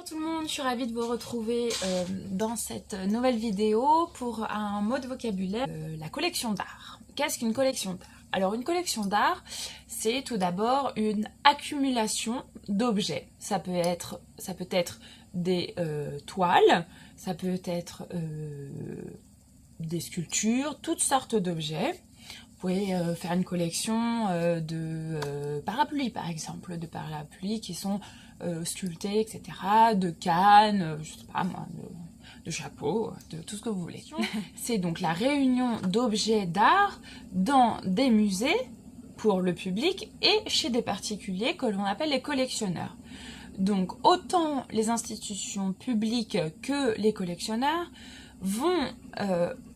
Bonjour tout le monde, je suis ravie de vous retrouver dans cette nouvelle vidéo pour un mot de vocabulaire, la collection d'art. Qu'est-ce qu'une collection d'art? Alors une collection d'art, c'est tout d'abord une accumulation d'objets. Ça peut être des toiles, ça peut être des sculptures, toutes sortes d'objets. Vous pouvez faire une collection de parapluies, par exemple, de parapluies qui sont sculptés, etc., de cannes, je sais pas moi, de chapeaux, de tout ce que vous voulez. C'est donc la réunion d'objets d'art dans des musées pour le public et chez des particuliers que l'on appelle les collectionneurs. Donc autant les institutions publiques que les collectionneurs vont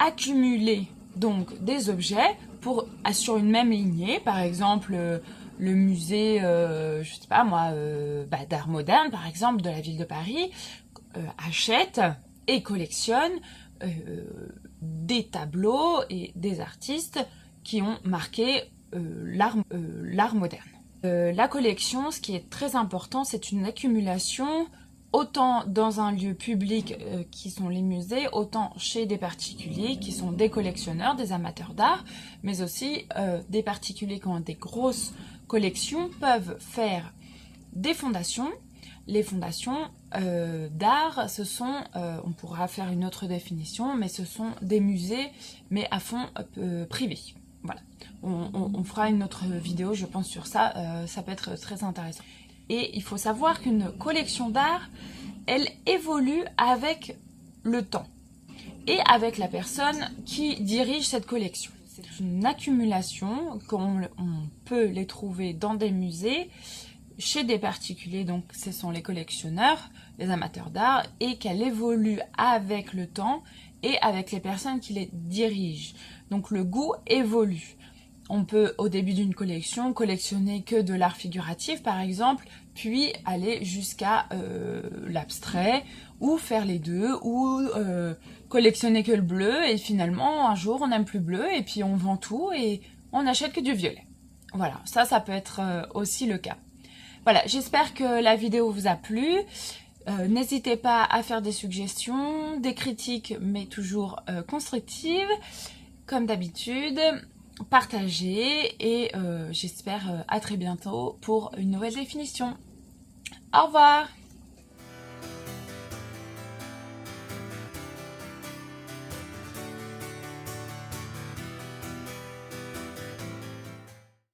accumuler donc des objets sur une même lignée, par exemple le musée, je sais pas moi, d'art moderne par exemple de la ville de Paris achète et collectionne des tableaux et des artistes qui ont marqué l'art moderne. La collection, ce qui est très important, c'est une accumulation autant dans un lieu public qui sont les musées, autant chez des particuliers qui sont des collectionneurs, des amateurs d'art, mais aussi des particuliers qui ont des grosses collections peuvent faire des fondations. Les fondations d'art, ce sont, on pourra faire une autre définition, mais ce sont des musées, mais à fond privé. Voilà, on fera une autre vidéo, je pense, sur ça, ça peut être très intéressant. Et il faut savoir qu'une collection d'art, elle évolue avec le temps et avec la personne qui dirige cette collection. C'est une accumulation, qu'on peut les trouver dans des musées, chez des particuliers, donc ce sont les collectionneurs, les amateurs d'art, et qu'elle évolue avec le temps et avec les personnes qui les dirigent. Donc le goût évolue. On peut, au début d'une collection, collectionner que de l'art figuratif, par exemple, puis aller jusqu'à l'abstrait, ou faire les deux, ou collectionner que le bleu, et finalement, un jour, on n'aime plus bleu, et puis on vend tout, et on n'achète que du violet. Voilà, ça peut être aussi le cas. Voilà, j'espère que la vidéo vous a plu. N'hésitez pas à faire des suggestions, des critiques, mais toujours constructives, comme d'habitude. Partagez et j'espère à très bientôt pour une nouvelle définition. Au revoir!